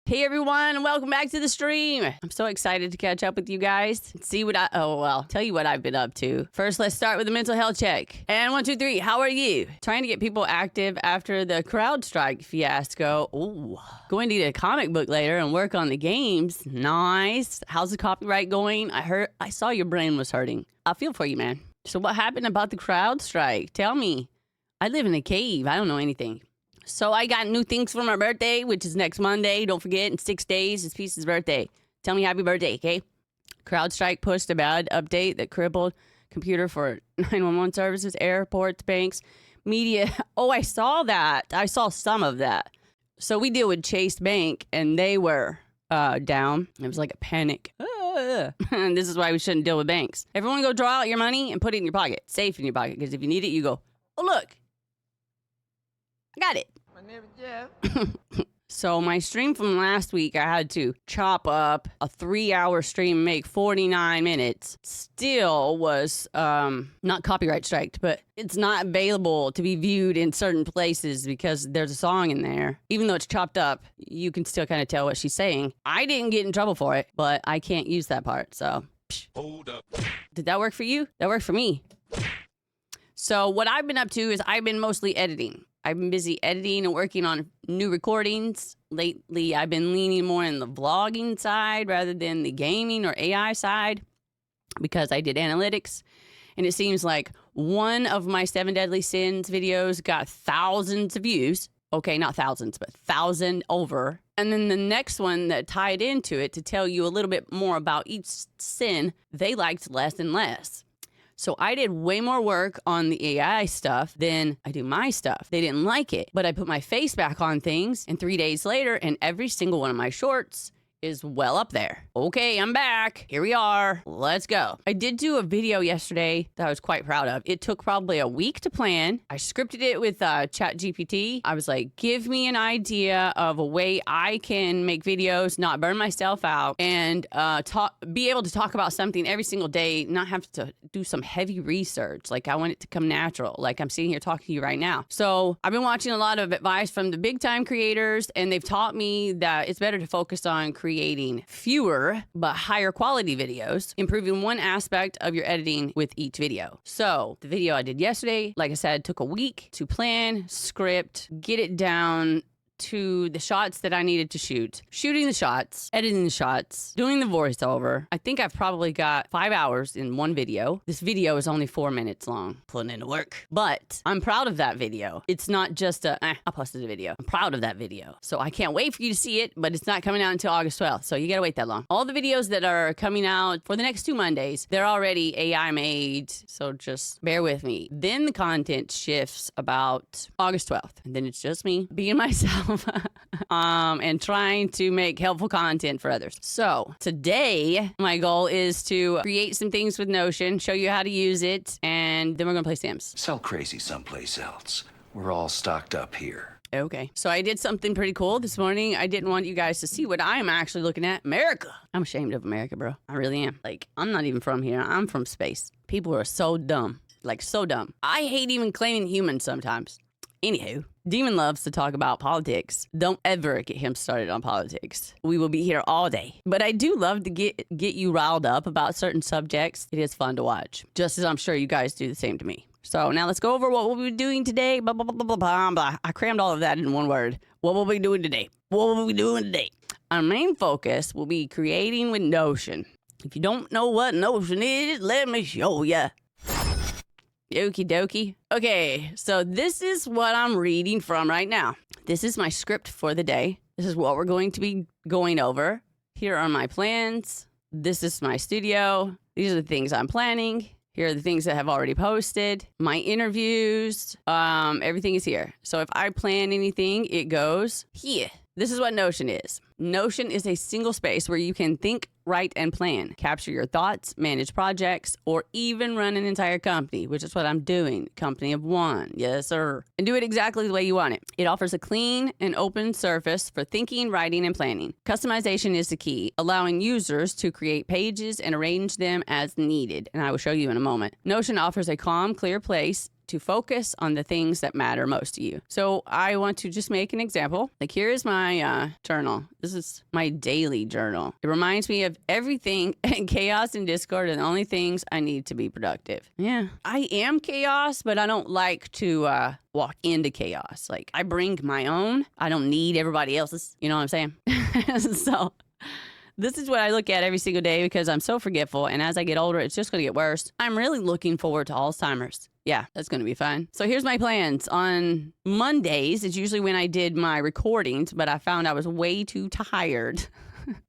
Hey everyone, and welcome back to the stream. I'm so excited to catch up with you guys. See what tell you what I've been up to. First, let's start with the mental health check. And 1, 2, 3, how are you? Trying to get people active after the CrowdStrike fiasco. Ooh, going to get a comic book later and work on the games. Nice. How's the copyright going? I saw your brain was hurting. I feel for you, man. So what happened about the CrowdStrike? Tell me. I live in a cave. I don't know anything. So I got new things for my birthday, which is next Monday. Don't forget, in 6 days, it's Peace's birthday. Tell me happy birthday, okay? CrowdStrike pushed a bad update that crippled computer for 911 services, airports, banks, media. Oh, I saw that. I saw some of that. So we deal with Chase Bank, and they were down. It was like a panic. And this is why we shouldn't deal with banks. Everyone go draw out your money and put it in your pocket. Safe in your pocket, because if you need it, you go, oh, look. I got it. My name is Jeff. So my stream from last week, I had to chop up a 3-hour stream, make 49 minutes. Still was not copyright striked, but it's not available to be viewed in certain places because there's a song in there. Even though it's chopped up, you can still kind of tell what she's saying. I didn't get in trouble for it, but I can't use that part, so. Hold up. Did that work for you? That worked for me. So what I've been up to is I've been mostly editing. I've been busy editing and working on new recordings. Lately, I've been leaning more in the vlogging side rather than the gaming or AI side because I did analytics. And it seems like one of my 7 Deadly Sins videos got thousands of views. Okay, not thousands, but 1,000 over. And then the next one that tied into it to tell you a little bit more about each sin, they liked less and less. So I did way more work on the AI stuff than I do my stuff. They didn't like it, but I put my face back on things, and 3 days later, and every single one of my shorts is well up there. Okay, I'm back. Here we are. Let's go. I did do a video yesterday that I was quite proud of. It took probably a week to plan. I scripted it with ChatGPT. I was like, give me an idea of a way I can make videos, not burn myself out, and be able to talk about something every single day, not have to do some heavy research. Like, I want it to come natural. Like, I'm sitting here talking to you right now. So I've been watching a lot of advice from the big time creators, and they've taught me that it's better to focus on creating fewer but higher quality videos, improving one aspect of your editing with each video. So the video I did yesterday, like I said, took a week to plan, script, get it down to the shots that I needed to shoot, shooting the shots, editing the shots, doing the voiceover. I think I've probably got 5 hours in one video. This video is only 4 minutes long, putting into work. But I'm proud of that video. It's not just I posted a video. I'm proud of that video. So I can't wait for you to see it, but it's not coming out until August 12th. So you gotta wait that long. All the videos that are coming out for the next 2 Mondays, they're already AI made. So just bear with me. Then the content shifts about August 12th. And then it's just me being myself. And trying to make helpful content for others. So today, my goal is to create some things with Notion, show you how to use it, and then we're gonna play Sims. Sell crazy someplace else. We're all stocked up here. Okay, so I did something pretty cool this morning. I didn't want you guys to see what I am actually looking at. America. I'm ashamed of America, bro. I really am. Like, I'm not even from here. I'm from space. People are so dumb. Like, so dumb. I hate even claiming humans sometimes. Anywho, Demon loves to talk about politics. Don't ever get him started on politics. We will be here all day. But I do love to get you riled up about certain subjects. It is fun to watch, just as I'm sure you guys do the same to me. So now let's go over what we'll be doing today. Blah, blah, blah, blah, blah, blah. I crammed all of that in one word. What will we be doing today? What will we be doing today? Our main focus will be creating with Notion. If you don't know what Notion is, let me show ya. Okie dokie. Okay, so this is what I'm reading from right now. This is my script for the day. This is what we're going to be going over. Here are my plans. This is my studio. These are the things I'm planning. Here are the things that have already posted. My interviews. Everything is here. So if I plan anything, it goes here. This is what Notion is. Notion is a single space where you can think, write, and plan, capture your thoughts, manage projects, or even run an entire company, which is what I'm doing. Company of one. Yes, sir. And do it exactly the way you want it. It offers a clean and open surface for thinking, writing, and planning. Customization is the key, allowing users to create pages and arrange them as needed. And I will show you in a moment. Notion offers a calm, clear place to focus on the things that matter most to you. So I want to just make an example. Like here is my journal. This is my daily journal. It reminds me of everything and chaos and discord and the only things I need to be productive. Yeah, I am chaos, but I don't like to walk into chaos. Like I bring my own. I don't need everybody else's. You know what I'm saying? So this is what I look at every single day because I'm so forgetful. And as I get older, it's just going to get worse. I'm really looking forward to Alzheimer's. Yeah, that's going to be fun. So here's my plans. On Mondays is usually when I did my recordings, but I found I was way too tired.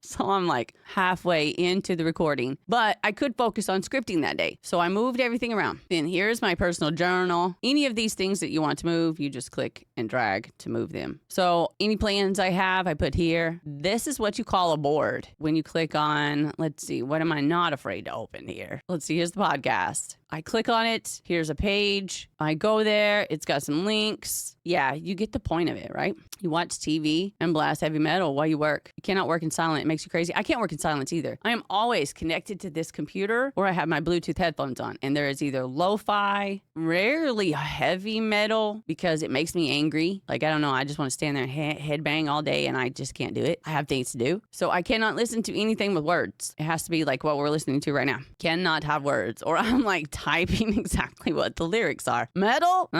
So I'm like halfway into the recording, but I could focus on scripting that day. So I moved everything around. Then here's my personal journal. Any of these things that you want to move, you just click and drag to move them. So any plans I have, I put here. This is what you call a board. When you click on, let's see, what am I not afraid to open here? Let's see, here's the podcast. I click on it. Here's a page. I go there. It's got some links. Yeah, you get the point of it, right? You watch TV and blast heavy metal while you work. You cannot work in silence. It makes you crazy. I can't work in silence either. I am always connected to this computer or I have my Bluetooth headphones on. And there is either lo-fi, rarely heavy metal because it makes me angry. Like, I don't know. I just want to stand there and headbang all day and I just can't do it. I have things to do. So I cannot listen to anything with words. It has to be like what we're listening to right now. Cannot have words. Or I'm like typing exactly what the lyrics are. Metal?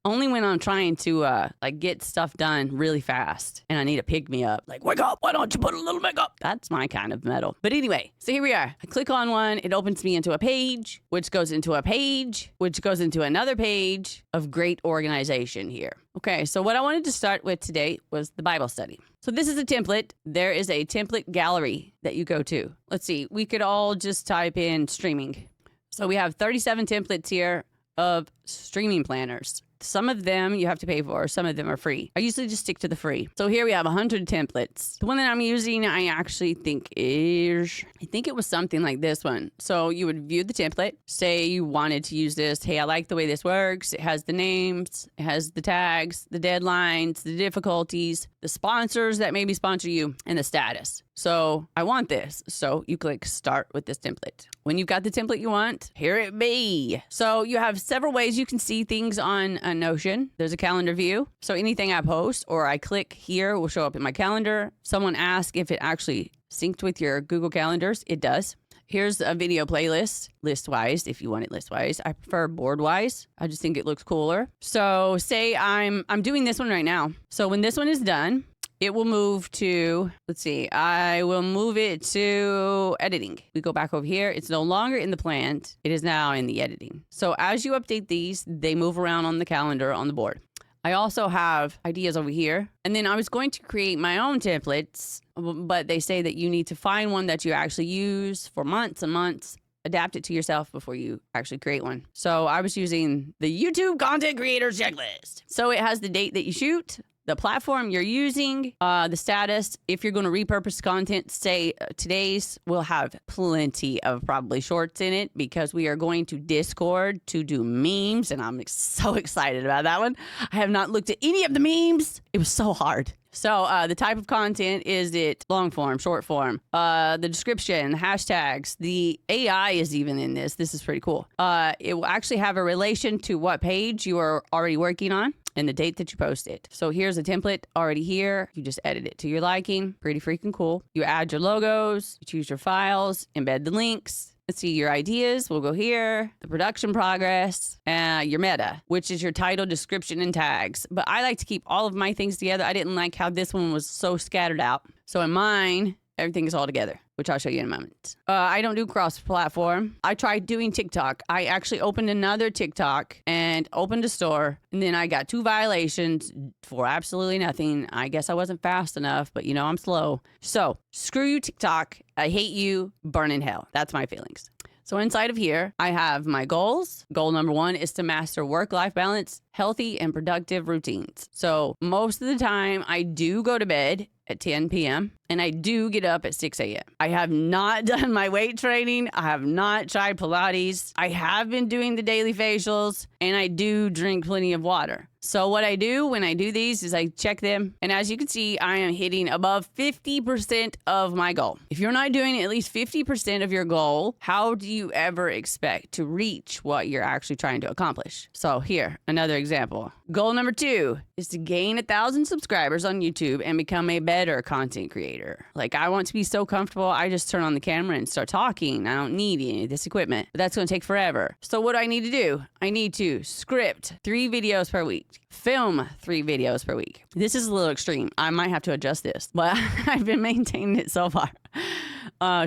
Only when I'm trying to like get stuff done really fast and I need to pick me up. Like, wake up, why don't you put a little makeup? That's my kind of metal. But anyway, so here we are. I click on one, it opens me into a page, which goes into a page, which goes into another page of great organization here. Okay, so what I wanted to start with today was the Bible study. So this is a template. There is a template gallery that you go to. Let's see, we could all just type in streaming. So we have 37 templates here of streaming planners. Some of them you have to pay for, some of them are free. I usually just stick to the free. So here we have 100 templates. The one that I'm using, I actually think it was something like this one. So you would view the template, say you wanted to use this. Hey, I like the way this works. It has the names, it has the tags, the deadlines, the difficulties, the sponsors that maybe sponsor you, and the status. So I want this. So you click start with this template. When you've got the template you want, here it be. So you have several ways you can see things on a Notion. There's a calendar view. So anything I post or I click here will show up in my calendar. Someone asked if it actually synced with your Google Calendars. It does. Here's a video playlist, list-wise, if you want it list-wise. I prefer board-wise. I just think it looks cooler. So say I'm doing this one right now. So when this one is done, it will move to, let's see, I will move it to editing. We go back over here. It's no longer in the plant. It is now in the editing. So as you update these, they move around on the calendar on the board. I also have ideas over here. And then I was going to create my own templates, but they say that you need to find one that you actually use for months and months. Adapt it to yourself before you actually create one. So I was using the YouTube Content Creators Checklist. So it has the date that you shoot, the platform you're using, the status. If you're going to repurpose content, say today's will have plenty of probably shorts in it because we are going to Discord to do memes. And I'm so excited about that one. I have not looked at any of the memes. It was so hard. So the type of content, is it long form, short form, the description, the hashtags, the AI is even in this. This is pretty cool. It will actually have a relation to what page you are already working on and the date that you post it. So here's a template already here. You just edit it to your liking. Pretty freaking cool. You add your logos, you choose your files, embed the links. Let's see, your ideas, we'll go here, the production progress, your meta, which is your title, description, and tags. But I like to keep all of my things together. I didn't like how this one was so scattered out. So in mine, everything is all together, which I'll show you in a moment. I don't do cross-platform. I tried doing TikTok. I actually opened another TikTok and opened a store, and then I got 2 violations for absolutely nothing. I guess I wasn't fast enough, but you know I'm slow. So screw you, TikTok. I hate you. Burn in hell. That's my feelings. So inside of here, I have my goals. Goal number 1 is to master work-life balance, healthy and productive routines. So most of the time I do go to bed at 10 p.m. and I do get up at 6 a.m. I have not done my weight training. I have not tried Pilates. I have been doing the daily facials, and I do drink plenty of water. So what I do when I do these is I check them. And as you can see, I am hitting above 50% of my goal. If you're not doing at least 50% of your goal, how do you ever expect to reach what you're actually trying to accomplish? So here, another example. Goal number 2 is to gain 1,000 subscribers on YouTube and become a better content creator. Like, I want to be so comfortable, I just turn on the camera and start talking. I don't need any of this equipment, but that's going to take forever. So what do I need to do? I need to script 3 videos per week. Film 3 videos per week. This is a little extreme. I might have to adjust this, but I've been maintaining it so far.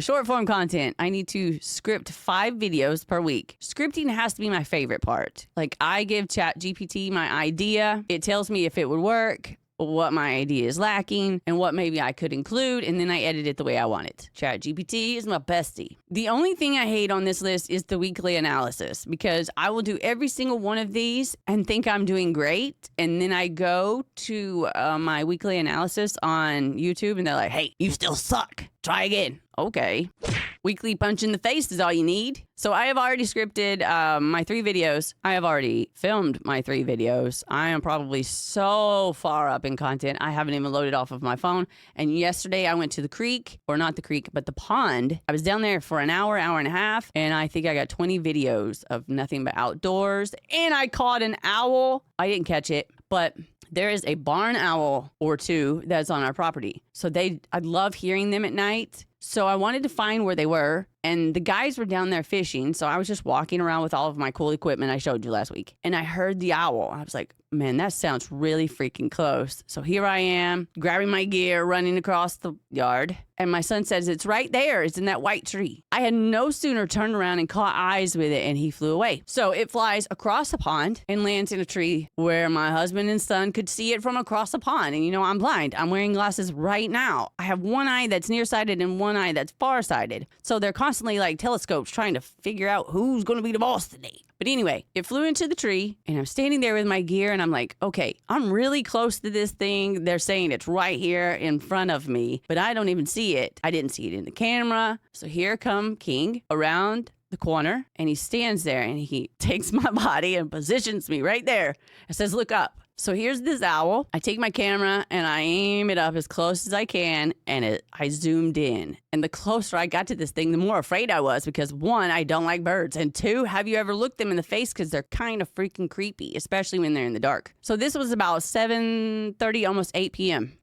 Short form content. I need to script 5 videos per week. Scripting has to be my favorite part. Like, I give ChatGPT my idea. It tells me if it would work, what my idea is lacking, and what maybe I could include, and then I edit it the way I want it. ChatGPT is my bestie. The only thing I hate on this list is the weekly analysis, because I will do every single one of these and think I'm doing great, and then I go to my weekly analysis on YouTube, and they're like, hey, you still suck. Try again. Okay. Weekly punch in the face is all you need. So I have already scripted my 3 videos. I have already filmed my 3 videos. I am probably so far up in content, I haven't even loaded off of my phone. And yesterday I went to the creek, or not the creek, but the pond. I was down there for an hour, hour and a half, and I think I got 20 videos of nothing but outdoors. And I caught an owl. I didn't catch it, but there is a barn owl or 2 that's on our property. So I love hearing them at night. So I wanted to find where they were, and the guys were down there fishing. So I was just walking around with all of my cool equipment I showed you last week, and I heard the owl. I was like, man, that sounds really freaking close. So here I am, grabbing my gear, running across the yard. And my son says, it's right there. It's in that white tree. I had no sooner turned around and caught eyes with it, and he flew away. So it flies across the pond and lands in a tree where my husband and son could see it from across the pond. And you know, I'm blind. I'm wearing glasses right now. I have one eye that's nearsighted and one eye that's farsighted. So they're constantly like telescopes trying to figure out who's going to be the boss today. But anyway, it flew into the tree, and I'm standing there with my gear, and I'm like, okay, I'm really close to this thing. They're saying it's right here in front of me, but I don't even see it. I didn't see it in the camera. So here come King around the corner, and he stands there, and he takes my body and positions me right there. It says, look up. So here's this owl. I take my camera and I aim it up as close as I can, and I zoomed in. And the closer I got to this thing, the more afraid I was, because 1, I don't like birds, and 2, have you ever looked them in the face? Because they're kind of freaking creepy, especially when they're in the dark. So this was about 7:30, almost 8 p.m.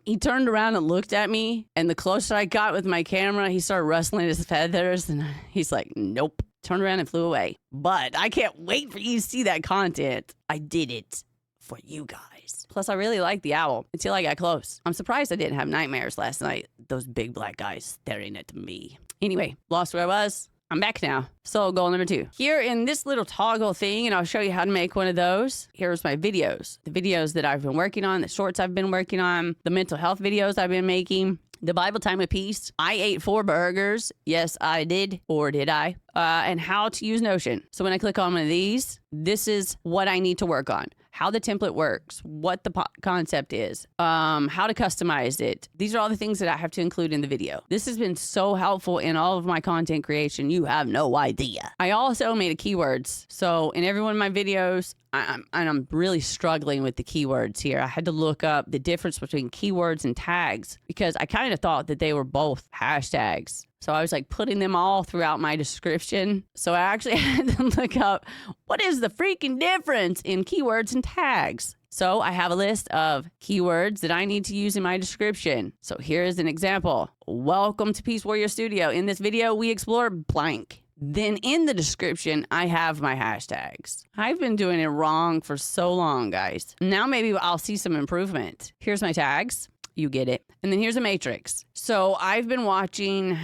He turned around and looked at me, and the closer I got with my camera, he started rustling his feathers, and he's like, nope. Turned around and flew away. But I can't wait for you to see that content. I did it for you guys. Plus, I really liked the owl until I got close. I'm surprised I didn't have nightmares last night. Those big black guys staring at me. Anyway, lost where I was. I'm back now. So goal number 2. Here in this little toggle thing, and I'll show you how to make one of those. Here's my videos. The videos that I've been working on, the shorts I've been working on, the mental health videos I've been making, the Bible Time of Peace. I ate 4 burgers. Yes, I did. Or did I? And how to use Notion. So when I click on one of these, this is what I need to work on. How the template works, what the concept is, how to customize it. These are all the things that I have to include in the video. This has been so helpful in all of my content creation. You have no idea. I also made a keywords. So in every one of my videos, I'm really struggling with the keywords here. I had to look up the difference between keywords and tags, because I kind of thought that they were both hashtags. So I was like putting them all throughout my description. So I actually had to look up, what is the freaking difference in keywords and tags? So I have a list of keywords that I need to use in my description. So here's an example. Welcome to Peace Warrior Studio. In this video, we explore blank. Then in the description, I have my hashtags. I've been doing it wrong for so long, guys. Now maybe I'll see some improvement. Here's my tags. You get it. And then here's a matrix. So I've been watching,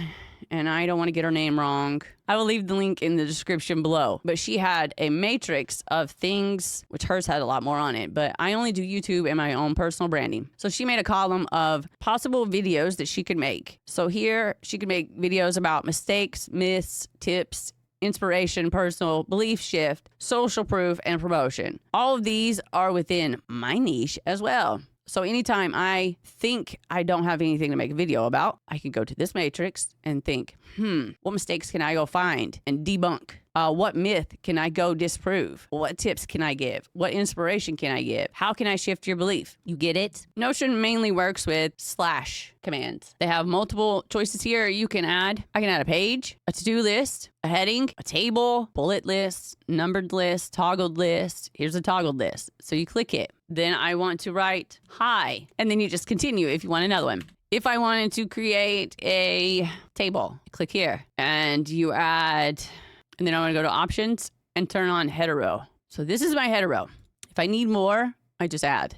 and I don't want to get her name wrong. I will leave the link in the description below. But she had a matrix of things, which hers had a lot more on it, but I only do YouTube and my own personal branding. So she made a column of possible videos that she could make. So here she could make videos about mistakes, myths, tips, inspiration, personal belief shift, social proof, and promotion. All of these are within my niche as well. So anytime I think I don't have anything to make a video about, I can go to this matrix and think, what mistakes can I go find and debunk? What myth can I go disprove? What tips can I give? What inspiration can I give? How can I shift your belief? You get it? Notion mainly works with / commands. They have multiple choices here. I can add a page, a to-do list, a heading, a table, bullet list, numbered list, toggled list. Here's a toggled list. So you click it. Then I want to write hi, and then you just continue if you want another one. If I wanted to create a table, click here and you add, and then I want to go to options and turn on header row. So this is my header row. If I need more, I just add.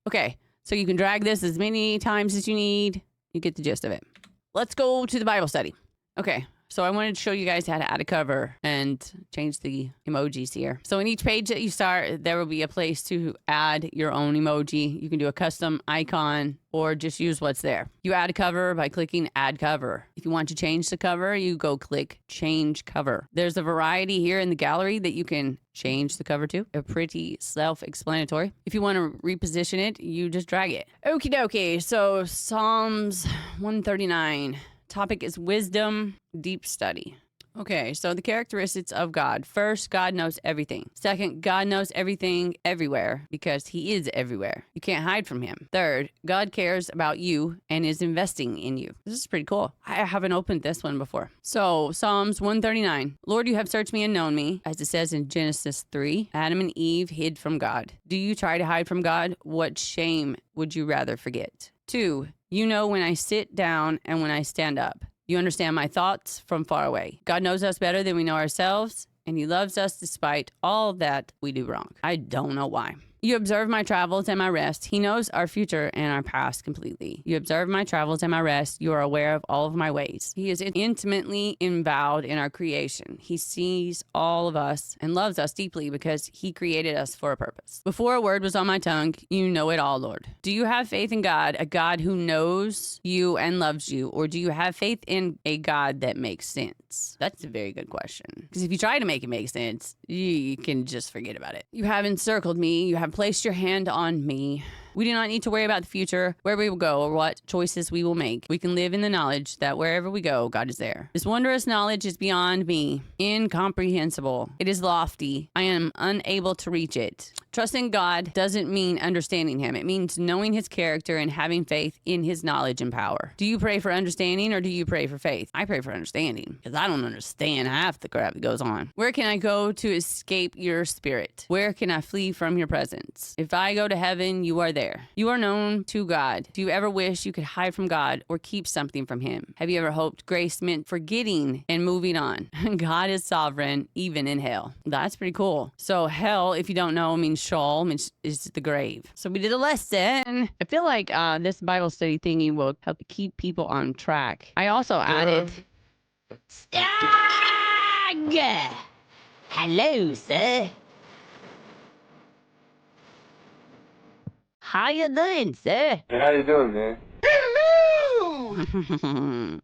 Okay, so you can drag this as many times as you need. You get the gist of it. Let's go to the Bible study. Okay, so I wanted to show you guys how to add a cover and change the emojis here. So in each page that you start, there will be a place to add your own emoji. You can do a custom icon or just use what's there. You add a cover by clicking add cover. If you want to change the cover, you go click change cover. There's a variety here in the gallery that you can change the cover to. They're pretty self-explanatory. If you want to reposition it, you just drag it. Okie dokie. So Psalms 139. Topic is wisdom, deep study. Okay, so the characteristics of God. First, God knows everything. Second, God knows everything everywhere because he is everywhere. You can't hide from him. Third, God cares about you and is investing in you. This is pretty cool. I haven't opened this one before. So Psalms 139. Lord, you have searched me and known me, as it says in Genesis 3. Adam and Eve hid from God. Do you try to hide from God? What shame would you rather forget? 2. You know when I sit down and when I stand up. You understand my thoughts from far away. God knows us better than we know ourselves, and he loves us despite all that we do wrong. I don't know why. You observe my travels and my rest. He knows our future and our past completely. You observe my travels and my rest. You are aware of all of my ways. He is intimately involved in our creation. He sees all of us and loves us deeply because he created us for a purpose. Before a word was on my tongue, you know it all, Lord. Do you have faith in God, a God who knows you and loves you, or do you have faith in a God that makes sense? That's a very good question. Because if you try to make it make sense, you can just forget about it. You have encircled me. You have placed your hand on me. We do not need to worry about the future, where we will go, or what choices we will make. We can live in the knowledge that wherever we go, God is there. This wondrous knowledge is beyond me, incomprehensible. It is lofty. I am unable to reach it. Trusting God doesn't mean understanding him. It means knowing his character and having faith in his knowledge and power. Do you pray for understanding or do you pray for faith? I pray for understanding because I don't understand half the crap that goes on. Where can I go to escape your spirit? Where can I flee from your presence? If I go to heaven, you are there. You are known to God. Do you ever wish you could hide from God or keep something from him? Have you ever hoped grace meant forgetting and moving on? God is sovereign, even in hell. That's pretty cool. So hell, if you don't know, means Sheol, means is the grave. So we did a lesson. I feel like this Bible study thingy will help keep people on track. I also added... Stag! Hello, sir. How you doing, sir? Hey, how you doing, man?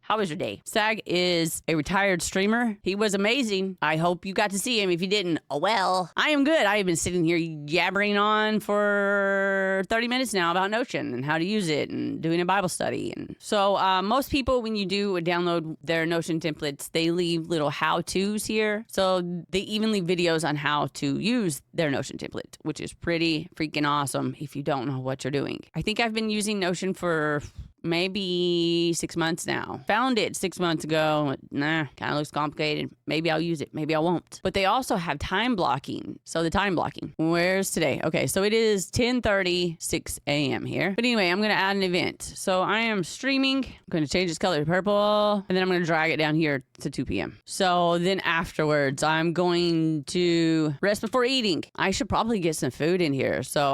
How was your day? Sag is a retired streamer. He was amazing. I hope you got to see him. If you didn't, oh well. I am good. I have been sitting here yabbering on for 30 minutes now about Notion and how to use it and doing a Bible study. And so most people, when you do download their Notion templates, they leave little how-tos here. So they even leave videos on how to use their Notion template, which is pretty freaking awesome if you don't know what you're doing. I think I've been using Notion for maybe 6 months now. Found it 6 months ago. Nah, kind of looks complicated. Maybe I'll use it. Maybe I won't. But they also have time blocking. So the time blocking. Where's today? Okay, so it is 10:36 a.m. here. But anyway, I'm going to add an event. So I am streaming. I'm going to change its color to purple. And then I'm going to drag it down here to 2 p.m. So then afterwards, I'm going to rest before eating. I should probably get some food in here. So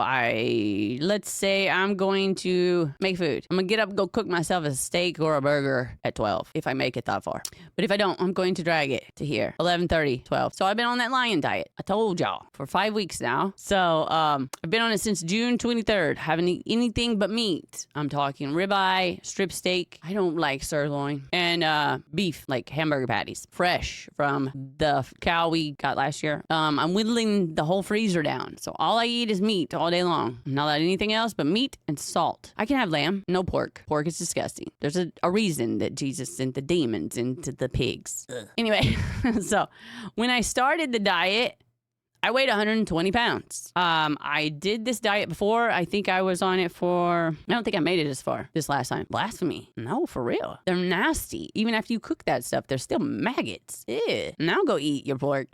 let's say I'm going to make food. I'm going to get up, go cook myself a steak or a burger at 12 if I make it that far. But if I don't, I'm going to drag it to see here, 11:30, 12. So I've been on that lion diet. I told y'all for 5 weeks now. So I've been on it since June 23rd. Haven't eaten anything but meat. I'm talking ribeye, strip steak. I don't like sirloin. And beef, like hamburger patties, fresh from the cow we got last year. I'm whittling the whole freezer down. So all I eat is meat all day long. Not like anything else but meat and salt. I can have lamb, no pork. Pork is disgusting. There's a reason that Jesus sent the demons into the pigs. Anyway, so when I started the diet, I weighed 120 pounds. I did this diet before. I think I was on it I don't think I made it as far this last time. Blasphemy. No, for real. They're nasty. Even after you cook that stuff, they're still maggots. Ew. Now go eat your pork.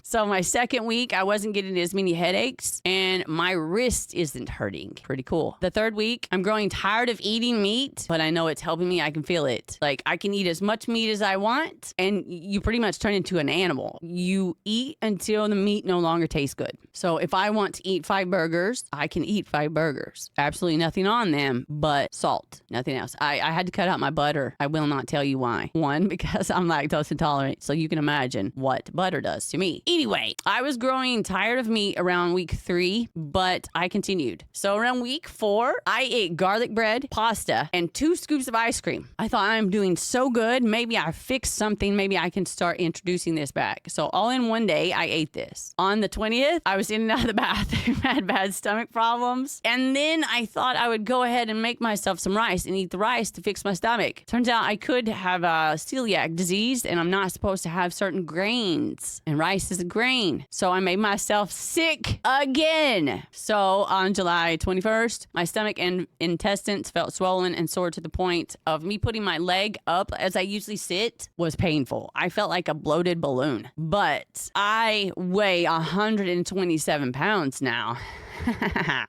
So my second week, I wasn't getting as many headaches and my wrist isn't hurting. Pretty cool. The third week, I'm growing tired of eating meat, but I know it's helping me. I can feel it. Like I can eat as much meat as I want and you pretty much turn into an animal. You eat until the meat no longer tastes good. So if I want to eat 5 burgers, I can eat 5 burgers. Absolutely nothing on them but salt. Nothing else. I had to cut out my butter. I will not tell you why. One, because I'm lactose intolerant. So you can imagine what butter does to me. Anyway, I was growing tired of meat around week 3, but I continued. So around week 4, I ate garlic bread, pasta, and 2 scoops of ice cream. I thought I'm doing so good. Maybe I fixed something. Maybe I can start introducing this back. So all in one day, I ate this. On the 20th, I was in and out of the bathroom, had bad stomach problems. And then I thought I would go ahead and make myself some rice and eat the rice to fix my stomach. Turns out I could have celiac disease and I'm not supposed to have certain grains. And rice is a grain. So I made myself sick again. So on July 21st, my stomach and intestines felt swollen and sore to the point of me putting my leg up as I usually sit was painful. I felt like a bloated balloon. But I weigh 127 pounds now.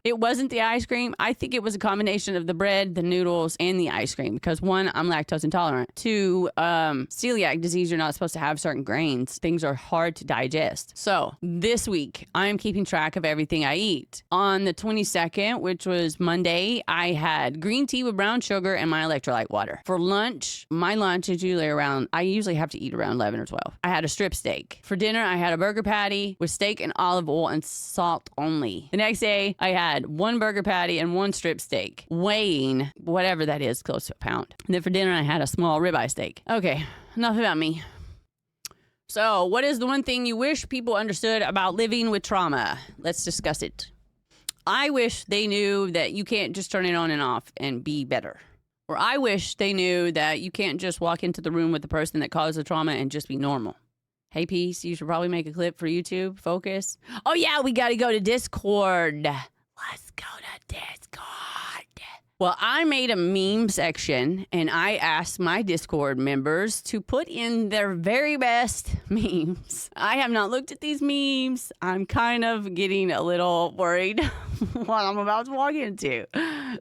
It wasn't the ice cream. I think it was a combination of the bread, the noodles, and the ice cream. Because 1, I'm lactose intolerant. 2, celiac disease, you're not supposed to have certain grains. Things are hard to digest. So this week, I'm keeping track of everything I eat. On the 22nd, which was Monday, I had green tea with brown sugar and my electrolyte water. For lunch, my lunch is usually I usually have to eat around 11 or 12. I had a strip steak. For dinner, I had a burger patty with steak and olive oil and salt only. The next day, I had 1 burger patty and 1 strip steak, weighing whatever that is, close to a pound. And then for dinner, I had a small ribeye steak. Okay, enough about me. So, what is the one thing you wish people understood about living with trauma? Let's discuss it. I wish they knew that you can't just turn it on and off and be better. Or I wish they knew that you can't just walk into the room with the person that caused the trauma and just be normal. Hey, Peace, you should probably make a clip for YouTube. Focus. Oh, yeah, we got to go to Discord. Let's go to Discord. Well, I made a meme section, and I asked my Discord members to put in their very best memes. I have not looked at these memes. I'm kind of getting a little worried what I'm about to walk into.